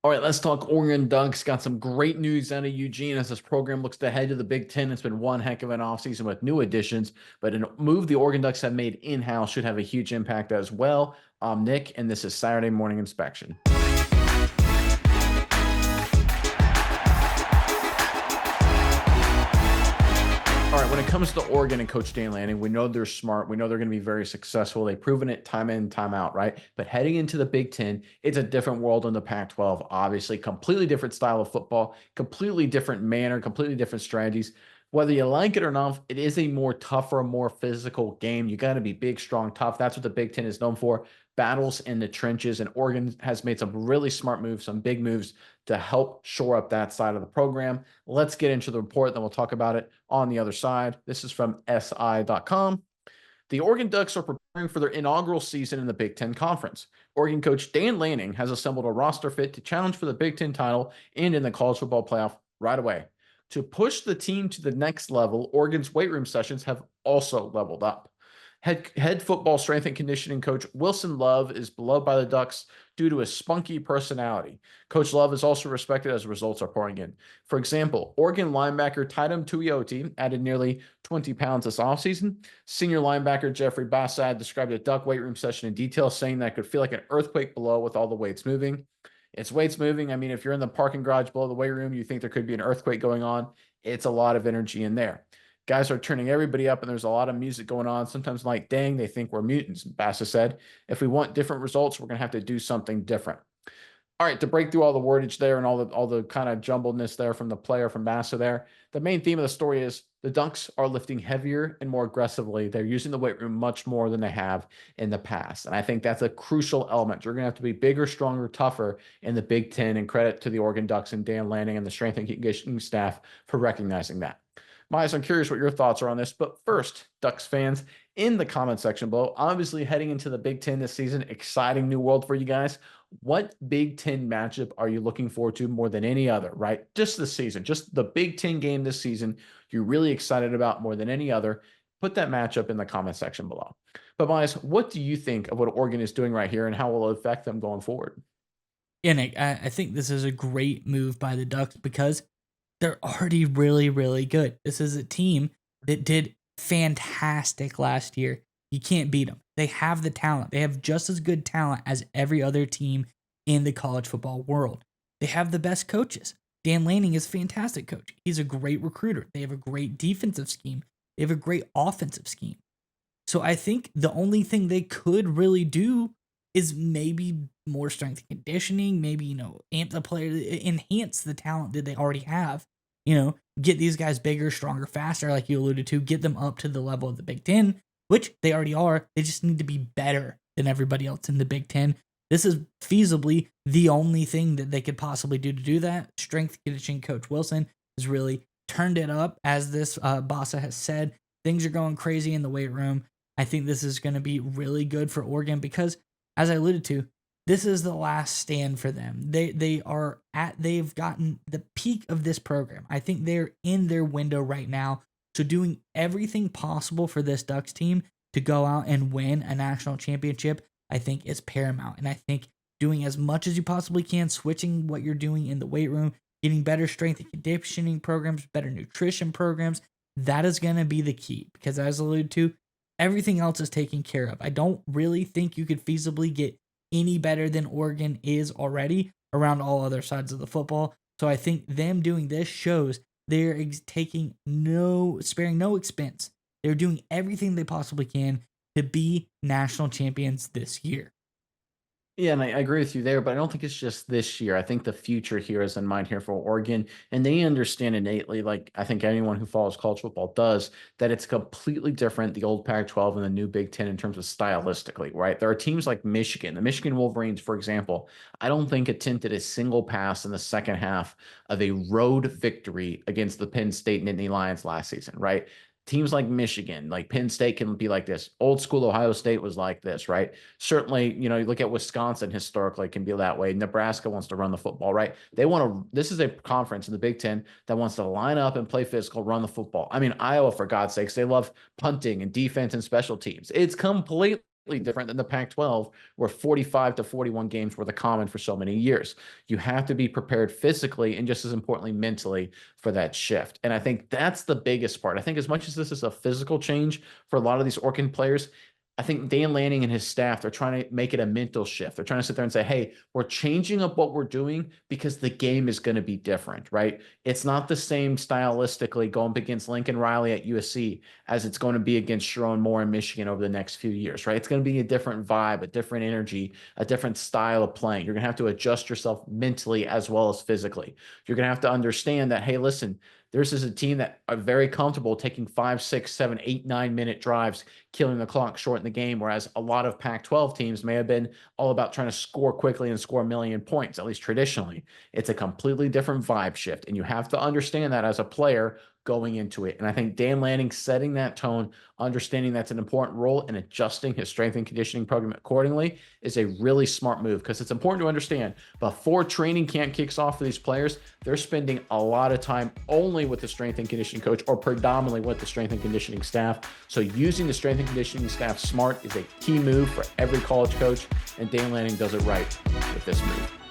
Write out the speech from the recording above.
All right, let's talk Oregon Ducks. Got some great news out of Eugene as this program looks to head to the Big Ten. It's been one heck of an offseason with new additions, but a move the Oregon Ducks have made in-house should have a huge impact as well. I'm Nick, and this is Saturday Morning Inspection. All right, when it comes to Oregon and Coach Dan Lanning, we know they're smart. We know they're going to be very successful. They've proven it time in, time out, right? But heading into the Big Ten, it's a different world in the Pac-12. Obviously, completely different style of football, completely different manner, completely different strategies. Whether you like it or not, it is a more tougher, more physical game. You got to be big, strong, tough. That's what the Big Ten is known for. Battles in the trenches, and Oregon has made some really smart moves, some big moves to help shore up that side of the program. Let's get into the report, then we'll talk about it on the other side. This is from SI.com. The Oregon Ducks are preparing for their inaugural season in the Big Ten Conference. Oregon coach Dan Lanning has assembled a roster fit to challenge for the Big Ten title and in the college football playoff right away. To push the team to the next level, Oregon's weight room sessions have also leveled up. Head football strength and conditioning coach Wilson Love is beloved by the Ducks due to his spunky personality. Coach Love is also respected as results are pouring in. For example, Oregon linebacker Tatum Tuioti added nearly 20 pounds this offseason. Senior linebacker Jeffrey Bassad described a Duck weight room session in detail, saying that it could feel like an earthquake below with all the weights moving. It's weights moving. I mean, if you're in the parking garage below the weight room, you think there could be an earthquake going on. It's a lot of energy in there. Guys are turning everybody up, and there's a lot of music going on. Sometimes, like, dang, they think we're mutants. Bassa said, if we want different results, we're going to have to do something different. All right, to break through all the wordage there and all the kind of jumbledness there from the player from Bassa there, the main theme of the story is the Ducks are lifting heavier and more aggressively. They're using the weight room much more than they have in the past. And I think that's a crucial element. You're going to have to be bigger, stronger, tougher in the Big Ten, and credit to the Oregon Ducks and Dan Lanning and the strength and conditioning staff for recognizing that. Miles, I'm curious what your thoughts are on this. But first, Ducks fans, in the comment section below, obviously heading into the Big Ten this season, exciting new world for you guys. What Big Ten matchup are you looking forward to more than any other, right? Just this season, just the Big Ten game this season, you're really excited about more than any other. Put that matchup in the comment section below. But Miles, what do you think of what Oregon is doing right here and how will it affect them going forward? Yeah, Nick, I think this is a great move by the Ducks because they're already really, really good. This is a team that did fantastic last year. You can't beat them. They have the talent. They have just as good talent as every other team in the college football world. They have the best coaches. Dan Lanning is a fantastic coach. He's a great recruiter. They have a great defensive scheme. They have a great offensive scheme. So I think the only thing they could really do is maybe more strength and conditioning, maybe, amp the player, enhance the talent that they already have, get these guys bigger, stronger, faster, like you alluded to, get them up to the level of the Big Ten, which they already are. They just need to be better than everybody else in the Big Ten. This is feasibly the only thing that they could possibly do to do that. Strength conditioning coach Wilson has really turned it up, as this Bassa has said. Things are going crazy in the weight room. I think this is going to be really good for Oregon because, as I alluded to, this is the last stand for them. They've gotten the peak of this program. I think they're in their window right now. So doing everything possible for this Ducks team to go out and win a national championship, I think is paramount. And I think doing as much as you possibly can, switching what you're doing in the weight room, getting better strength and conditioning programs, better nutrition programs, that is going to be the key. Because as I alluded to, everything else is taken care of. I don't really think you could feasibly get any better than Oregon is already around all other sides of the football. So I think them doing this shows they're sparing no expense. They're doing everything they possibly can to be national champions this year. Yeah, and I agree with you there, but I don't think it's just this year. I think the future here is in mind here for Oregon, and they understand innately, like I think anyone who follows college football does, that it's completely different, the old Pac-12 and the new Big Ten in terms of stylistically, right? There are teams like Michigan, the Michigan Wolverines, for example. I don't think attempted a single pass in the second half of a road victory against the Penn State Nittany Lions last season, right? Teams like Michigan, like Penn State can be like this. Old school Ohio State was like this, right? Certainly, you look at Wisconsin historically can be that way. Nebraska wants to run the football, right? They want to, this is a conference in the Big Ten that wants to line up and play physical, run the football. I mean, Iowa, for God's sakes, they love punting and defense and special teams. It's completely different than the Pac-12, where 45 to 41 games were the common for so many years. You have to be prepared physically and just as importantly mentally for that shift. And I think that's the biggest part. I think as much as this is a physical change for a lot of these Oregon players, I think Dan Lanning and his staff, they're trying to make it a mental shift. They're trying to sit there and say, hey, we're changing up what we're doing because the game is going to be different, right? It's not the same stylistically going up against Lincoln Riley at USC as it's going to be against Sharon Moore in Michigan over the next few years, right? It's going to be a different vibe, a different energy, a different style of playing. You're going to have to adjust yourself mentally as well as physically. You're going to have to understand that, hey, listen, this is a team that are very comfortable taking 5, 6, 7, 8, 9 minute drives, killing the clock, shorten the game, whereas a lot of Pac-12 teams may have been all about trying to score quickly and score a million points, at least traditionally. It's a completely different vibe shift, and you have to understand that as a player going into it. And I think Dan Lanning setting that tone, understanding that's an important role, and adjusting his strength and conditioning program accordingly is a really smart move, because it's important to understand before training camp kicks off for these players, they're spending a lot of time only with the strength and conditioning coach, or predominantly with the strength and conditioning staff. So using the strength and conditioning staff smart is a key move for every college coach, and Dan Lanning does it right with this move.